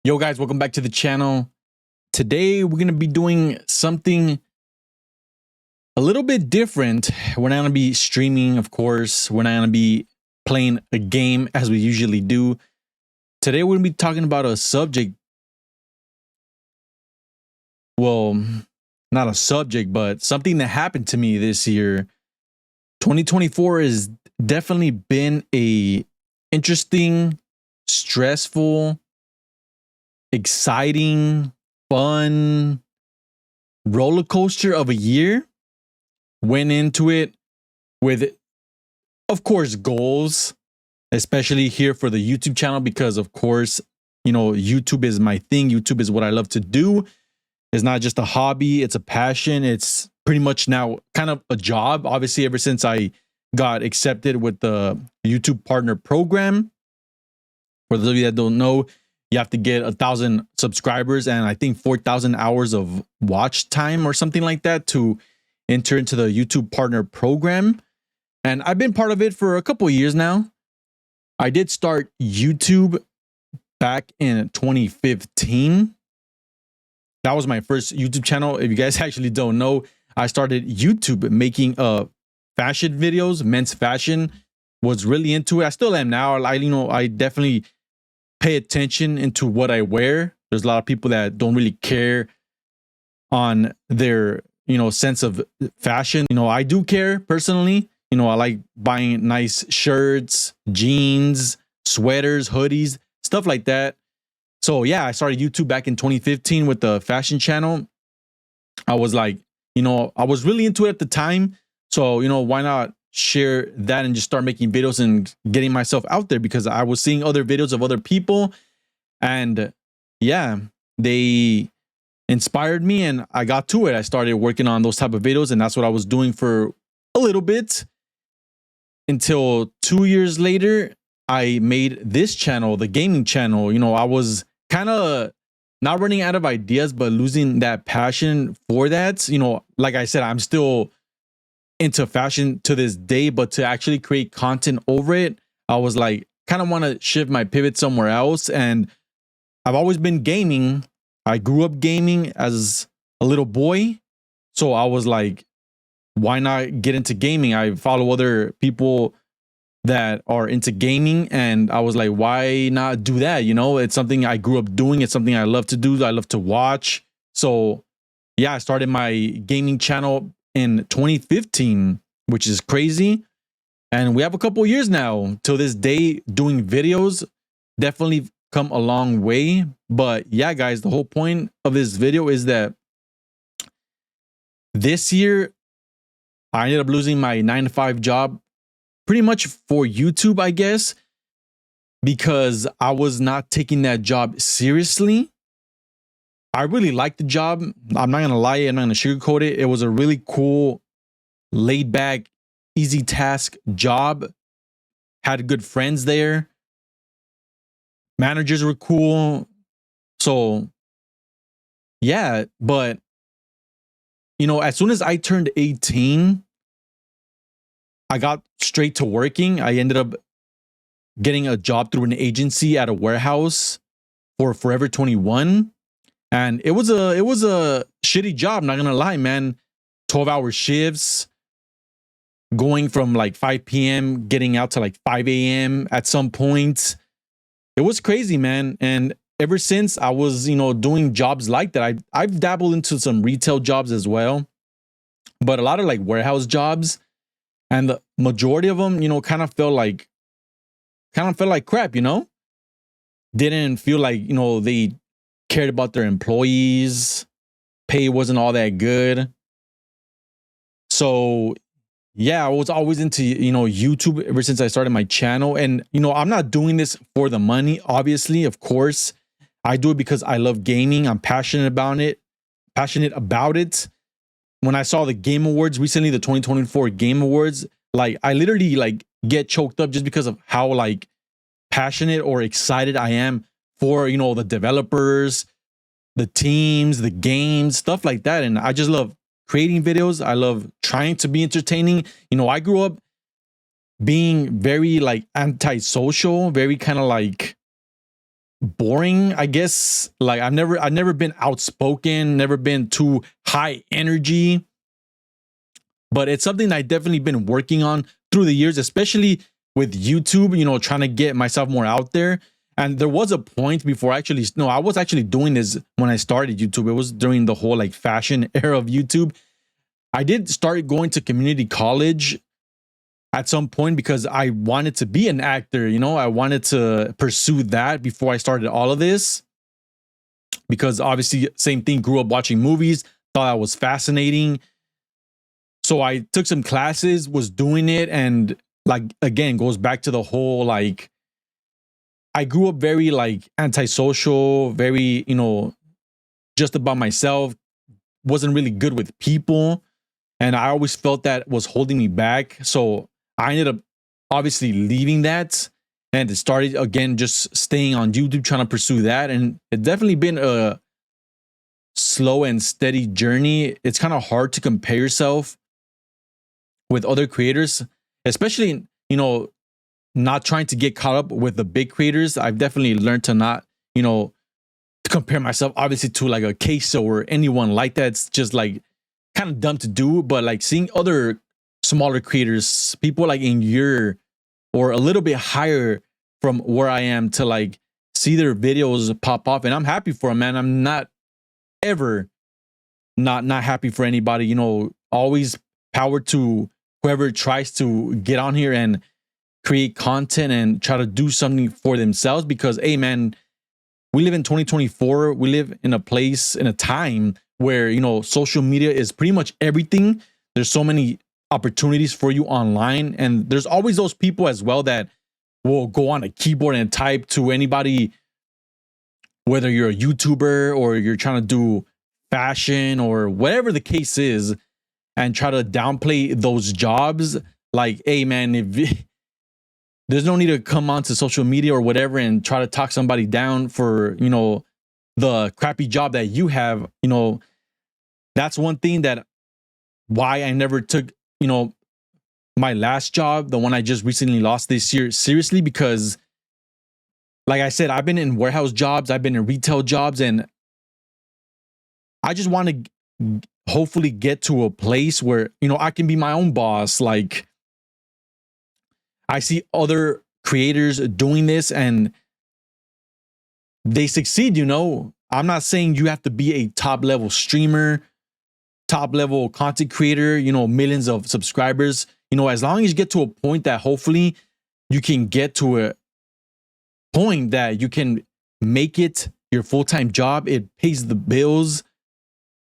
Yo guys, welcome back to the channel. Today we're going to be doing something a little bit different. We're not going to be streaming, of course. We're not going to be playing a game as we usually do. Today we're going to be talking about a subject. Well, not a subject, but something that happened to me this year. 2024 has definitely been a interesting, stressful, exciting, fun roller coaster of a year. Went into it with, of course, goals, especially here for the YouTube channel, because of course, YouTube is my thing. YouTube is what I love to do. It's not just a hobby, it's a passion. It's pretty much now kind of a job, obviously, ever since I got accepted with the YouTube partner program. For those of you that don't know, you have to get 1,000 subscribers and I think 4,000 hours of watch time or something like that to enter into the YouTube partner program. And I've been part of it for a couple of years now. I did start YouTube back in 2015. That was my first YouTube channel. If you guys actually don't know, I started YouTube making fashion videos, men's fashion. Was really into it. I still am now. I definitely pay attention into what I wear. There's a lot of people that don't really care on their, sense of fashion. I do care personally. I like buying nice shirts, jeans, sweaters, hoodies, stuff like that. So yeah, I started YouTube back in 2015 with the fashion channel. I was like, I was really into it at the time. So, why not share that and just start making videos and getting myself out there, because I was seeing other videos of other people and yeah, they inspired me and I got to it. I started working on those type of videos and that's what I was doing for a little bit until 2 years later, I made this channel, the gaming channel. I was kind of not running out of ideas, but losing that passion for that. Like I said, I'm still into fashion to this day, but to actually create content over it, I was like, kind of want to shift my pivot somewhere else. And I've always been gaming. I grew up gaming as a little boy. So I was like, why not get into gaming? I follow other people that are into gaming and I was like, why not do that? It's something I grew up doing. It's something I love to do. I love to watch. So yeah, I started my gaming channel in 2015, which is crazy. And we have a couple years now till this day doing videos. Definitely come a long way. But yeah, guys, the whole point of this video is that this year I ended up losing my 9-to-5 job pretty much for YouTube, I guess, because I was not taking that job seriously. I really liked the job. I'm not going to lie. I'm not going to sugarcoat it. It was a really cool, laid back, easy task job. Had good friends there. Managers were cool. So yeah, but as soon as I turned 18, I got straight to working. I ended up getting a job through an agency at a warehouse for Forever 21. And it was a shitty job, not gonna lie, man. 12-hour shifts, going from like 5 p.m., getting out to like 5 a.m. at some point. It was crazy, man. And ever since I was, doing jobs like that, I've dabbled into some retail jobs as well, but a lot of like warehouse jobs. And the majority of them, kind of felt like crap, Didn't feel like, they cared about their employees. Pay wasn't all that good. So yeah, I was always into, YouTube ever since I started my channel. And, I'm not doing this for the money, obviously, of course. I do it because I love gaming. I'm passionate about it. When I saw the Game Awards recently, the 2024 Game Awards, like I literally like get choked up just because of how like passionate or excited I am for, the developers, the teams, the games, stuff like that. And I just love creating videos. I love trying to be entertaining. I grew up being very like antisocial, very kind of like boring, I guess. Like I've never been outspoken, never been too high energy, but it's something that I've definitely been working on through the years, especially with YouTube, trying to get myself more out there. And there was a point before I was actually doing this when I started YouTube. It was during the whole like fashion era of YouTube. I did start going to community college at some point because I wanted to be an actor. I wanted to pursue that before I started all of this. Because obviously, same thing, grew up watching movies, thought that was fascinating. So I took some classes, was doing it, and like again, goes back to the whole like I grew up very like antisocial, very, just about myself, wasn't really good with people. And I always felt that was holding me back. So I ended up obviously leaving that and started again just staying on YouTube, trying to pursue that. And it's definitely been a slow and steady journey. It's kind of hard to compare yourself with other creators, especially, not trying to get caught up with the big creators. I've definitely learned to not, to compare myself obviously to like a Queso or anyone like that. It's just like kind of dumb to do, but like seeing other smaller creators, people like in your or a little bit higher from where I am, to like see their videos pop off, and I'm happy for them, man. I'm not ever not happy for anybody. Always power to whoever tries to get on here and create content and try to do something for themselves, because hey man, we live in 2024. We live in a place, in a time where social media is pretty much everything. There's so many opportunities for you online, and there's always those people as well that will go on a keyboard and type to anybody, whether you're a YouTuber or you're trying to do fashion or whatever the case is, and try to downplay those jobs. Like, hey man, if there's no need to come onto social media or whatever and try to talk somebody down for, the crappy job that you have. That's one thing that why I never took, my last job, the one I just recently lost this year, seriously, because like I said, I've been in warehouse jobs, I've been in retail jobs, and I just want to hopefully get to a place where, I can be my own boss. Like I see other creators doing this and they succeed. I'm not saying you have to be a top level streamer, top level content creator, millions of subscribers, as long as you get to a point that hopefully you can get to a point that you can make it your full-time job. It pays the bills.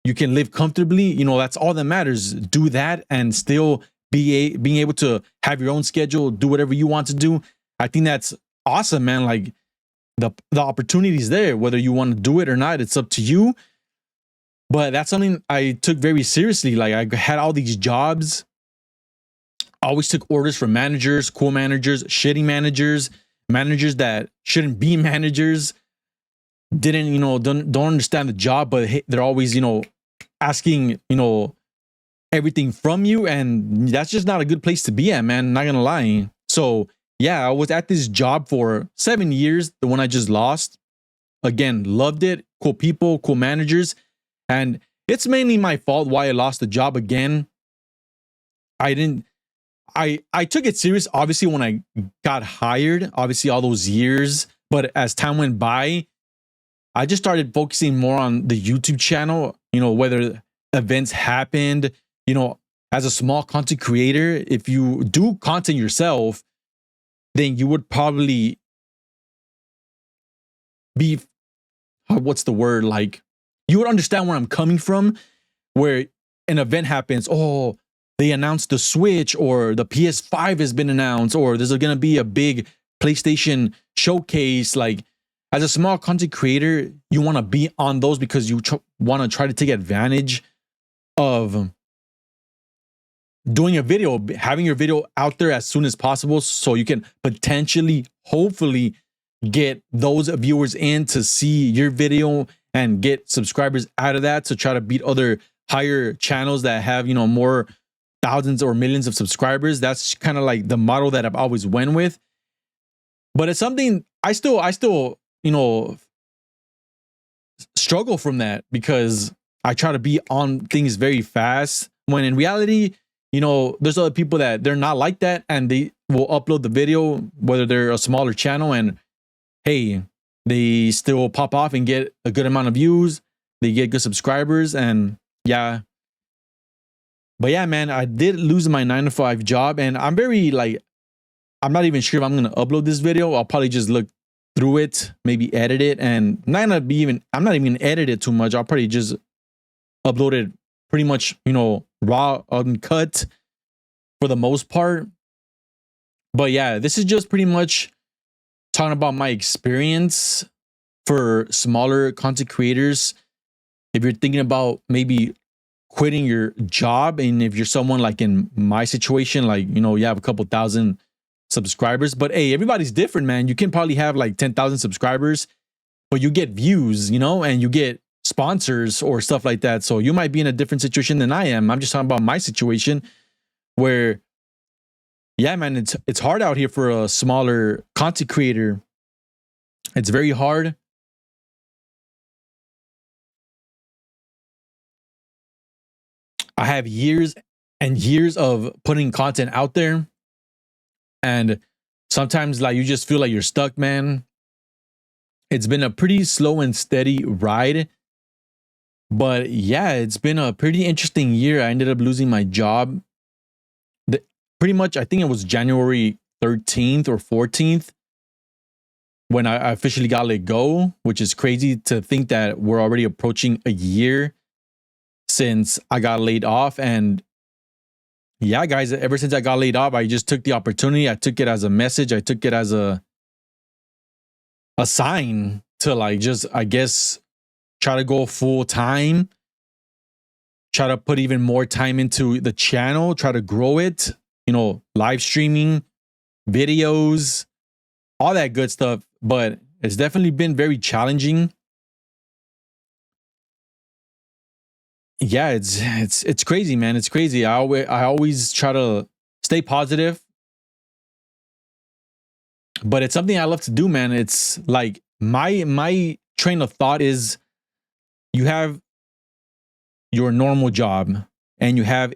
You can live comfortably. That's all that matters. Do that and still being able to have your own schedule, do whatever you want to do. I think that's awesome, man. Like the opportunity is there, whether you want to do it or not, it's up to you. But that's something I took very seriously. Like I had all these jobs. I always took orders from managers, cool managers, shitty managers, managers that shouldn't be managers, didn't, don't understand the job, but they're always, asking, everything from you. And that's just not a good place to be at, man. Not gonna lie. So yeah, I was at this job for 7 years, the one I just lost. Again, loved it. Cool people, cool managers. And it's mainly my fault why I lost the job again. I took it serious, obviously, when I got hired, obviously all those years. But as time went by, I just started focusing more on the YouTube channel, whether events happened, as a small content creator, if you do content yourself, then you would probably be, what's the word? Like, you would understand where I'm coming from, where an event happens. Oh, they announced the Switch, or the PS5 has been announced, or there's going to be a big PlayStation showcase. Like, as a small content creator, you want to be on those because you want to try to take advantage of doing a video, having your video out there as soon as possible, so you can potentially, hopefully, get those viewers in to see your video and get subscribers out of that, to try to beat other higher channels that have, more thousands or millions of subscribers. That's kind of like the model that I've always went with. But it's something I still struggle from that because I try to be on things very fast when in reality, there's other people that they're not like that and they will upload the video, whether they're a smaller channel, and hey, they still pop off and get a good amount of views. They get good subscribers, and yeah. But yeah, man, I did lose my 9 to 5 job, and I'm very I'm not even sure if I'm gonna upload this video. I'll probably just look through it, maybe edit it, and I'm not even gonna edit it too much. I'll probably just upload it pretty much, raw, uncut for the most part. But yeah, this is just pretty much talking about my experience for smaller content creators. If you're thinking about maybe quitting your job, and if you're someone like in my situation, you have a couple thousand subscribers, but hey, everybody's different, man. You can probably have like 10,000 subscribers, but you get views, and you get sponsors or stuff like that. So you might be in a different situation than I am. I'm just talking about my situation where, yeah, man, it's hard out here for a smaller content creator. It's very hard. I have years and years of putting content out there, and sometimes you just feel like you're stuck, man. It's been a pretty slow and steady ride, but yeah, it's been a pretty interesting year. I ended up losing my job. Pretty much, I think it was January 13th or 14th when I officially got let go, which is crazy to think that we're already approaching a year since I got laid off. And yeah, guys, ever since I got laid off, I just took the opportunity. I took it as a message. I took it as a sign to just, I guess, try to go full time, try to put even more time into the channel, try to grow it, live streaming, videos, all that good stuff. But it's definitely been very challenging. Yeah, it's crazy, man. It's crazy. I always try to stay positive, but it's something I love to do, man. It's like my train of thought is you have your normal job and you have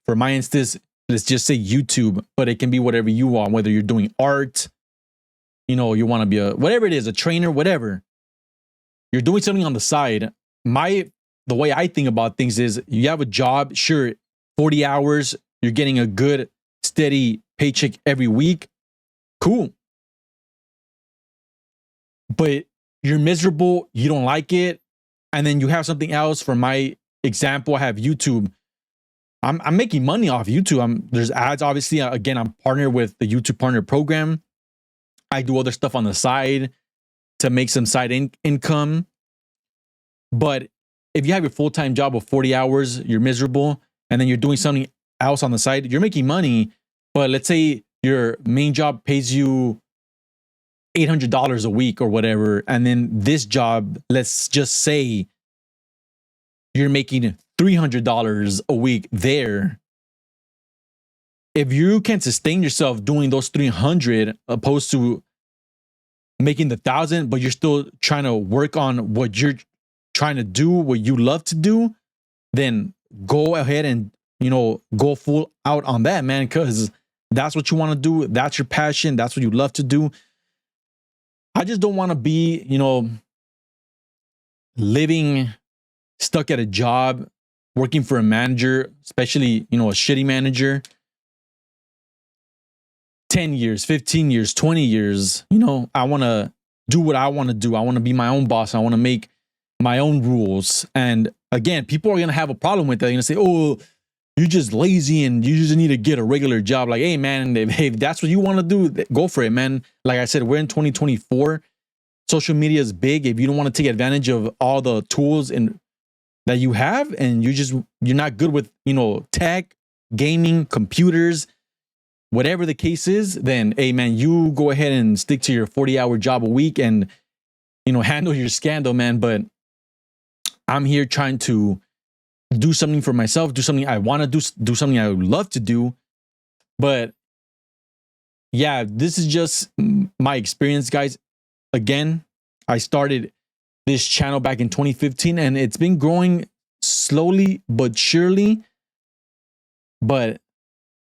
for my instance, let's just say YouTube, but it can be whatever you want, whether you're doing art, you want to be whatever it is, a trainer, whatever. You're doing something on the side. The way I think about things is you have a job, sure, 40 hours, you're getting a good, steady paycheck every week. Cool. But you're miserable, you don't like it, and then you have something else. For my example, I have YouTube. I'm making money off YouTube. There's ads, obviously. Again, I'm partnered with the YouTube Partner Program. I do other stuff on the side to make some side income. But if you have your full-time job of 40 hours, you're miserable, and then you're doing something else on the side, you're making money, but let's say your main job pays you $800 a week or whatever, and then this job, let's just say you're making $300 a week there. If you can sustain yourself doing those 300 opposed to making the 1,000, but you're still trying to work on what you're trying to do, what you love to do, then go ahead and go full out on that, man, because that's what you want to do. That's your passion. That's what you love to do. I just don't want to be living stuck at a job, working for a manager, especially a shitty manager, 10 years, 15 years, 20 years. I want to do what I want to do. I want to be my own boss. I want to make my own rules. And again, people are going to have a problem with that. They're going to say, oh, you're just lazy and you just need to get a regular job. Like, hey, man, if that's what you want to do, go for it, man. Like I said, we're in 2024. Social media is big. If you don't want to take advantage of all the tools that you have, and you're not good with, tech, gaming, computers, whatever the case is, then, hey, man, you go ahead and stick to your 40-hour job a week and, handle your scandal, man. But I'm here trying to do something for myself, do something I want to do something I would love to do. But yeah, this is just my experience, guys. Again, I started this channel back in 2015, and it's been growing slowly but surely. But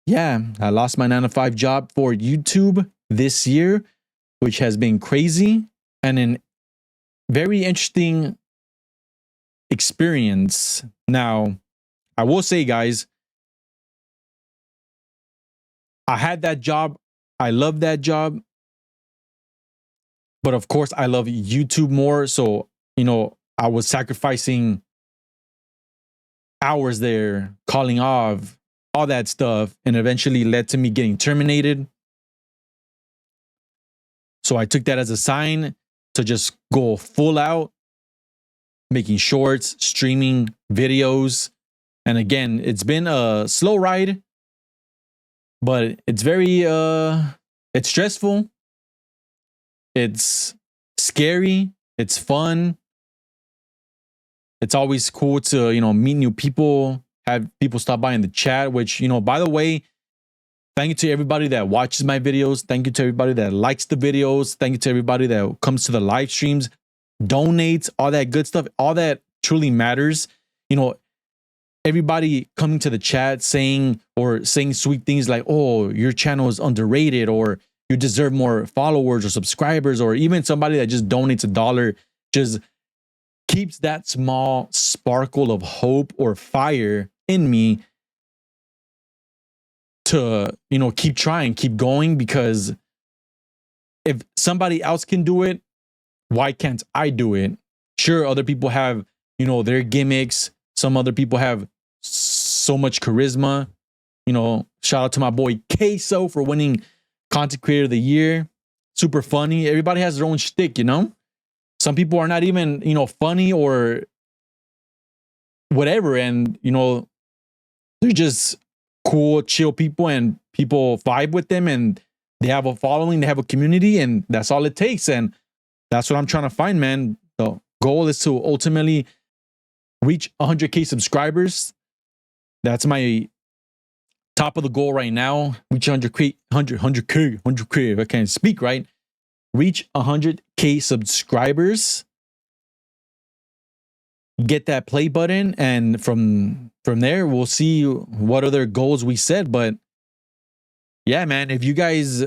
yeah, I lost my 9 to 5 job for YouTube this year, which has been crazy and an very interesting experience. Now, I will say, guys, I had that job. I love that job. But of course, I love YouTube more. So, I was sacrificing hours there, calling off, all that stuff, and eventually led to me getting terminated. So I took that as a sign to just go full out, making shorts, streaming videos. And again, it's been a slow ride, but it's very it's stressful. It's scary. It's fun. It's always cool to, meet new people, have people stop by in the chat, which, by the way, thank you to everybody that watches my videos. Thank you to everybody that likes the videos. Thank you to everybody that comes to the live streams, donates, all that good stuff. All that truly matters. Everybody coming to the chat saying sweet things like, oh, your channel is underrated, or you deserve more followers or subscribers, or even somebody that just donates $1 just keeps that small sparkle of hope or fire in me to, keep trying, keep going, because if somebody else can do it, why can't I do it? Sure, other people have, their gimmicks. Some other people have so much charisma. Shout out to my boy Queso for winning Content Creator of the Year. Super funny. Everybody has their own shtick, Some people are not even, funny or whatever. And, they're just cool, chill people, and people vibe with them, and they have a following, they have a community, and that's all it takes. And that's what I'm trying to find, man. The goal is to ultimately reach 100K subscribers. That's my top of the goal right now. Reach 100K, if I can't speak right. Reach 100K subscribers. Get that play button, and from there we'll see what other goals we set. But yeah, man, if you guys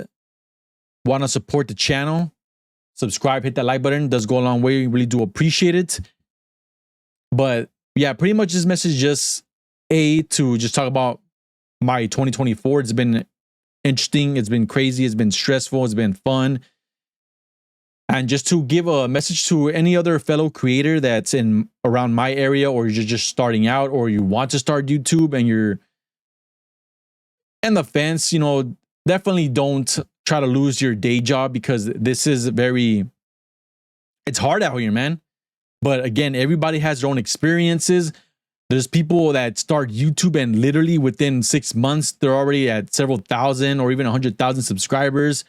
want to support the channel, subscribe, hit that like button. It does go a long way. Really do appreciate it. But yeah, pretty much this message just to just talk about my 2024. It's been interesting. It's been crazy. It's been stressful. It's been fun. And just to give a message to any other fellow creator that's in around my area, or you're just starting out, or you want to start YouTube and you're in the fence, definitely don't try to lose your day job, because this is it's hard out here, man. But again, everybody has their own experiences. There's people that start YouTube and literally within 6 months, they're already at several thousand or even 100,000 subscribers.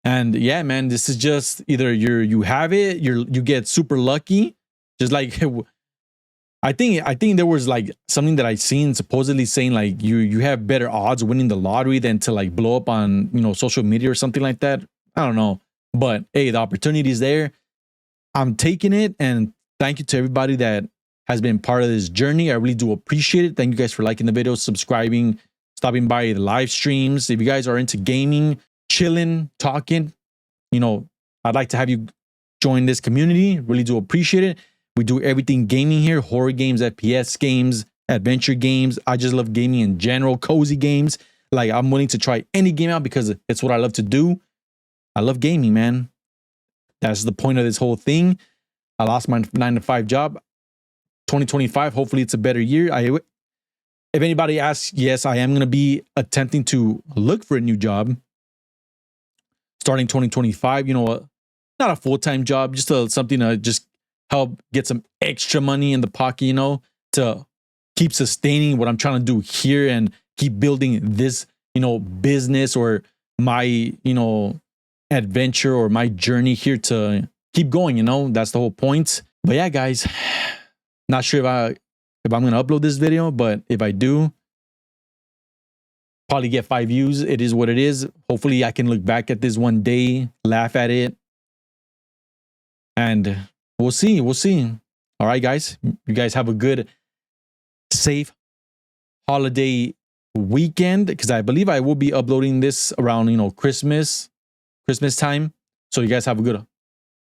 And yeah, man, this is just either you have it, you get super lucky. Just like I think there was like something that I seen supposedly saying like you have better odds winning the lottery than to like blow up on social media or something like that. I don't know, but hey, the opportunity is there. I'm taking it, and thank you to everybody that has been part of this journey. I really do appreciate it. Thank you guys for liking the video, subscribing, stopping by the live streams. If you guys are into gaming, chilling, talking, I'd like to have you join this community. Really do appreciate it. We do everything gaming here: horror games, FPS games, adventure games. I just love gaming in general, cozy games. Like, I'm willing to try any game out because it's what I love to do. I love gaming, man. That's the point of this whole thing. I lost my 9-to-5 job. 2025, hopefully it's a better year. If anybody asks, yes, I am going to be attempting to look for a new job starting 2025, not a full-time job, just something to just help get some extra money in the pocket, to keep sustaining what I'm trying to do here and keep building this, business or my, adventure or my journey here to keep going, that's the whole point. But yeah, guys, not sure if I'm going to upload this video, but if I do, probably get 5 views. It is what it is. Hopefully I can look back at this one day, laugh at it, And we'll see. We'll see. All right, guys. You guys have a good, safe holiday weekend, because I believe I will be uploading this around, Christmas time. So you guys have a good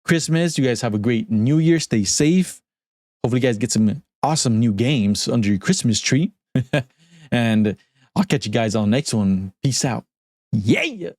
Christmas. You guys have a great New Year. Stay safe. Hopefully, you guys get some awesome new games under your Christmas tree. And I'll catch you guys on the next one. Peace out. Yeah.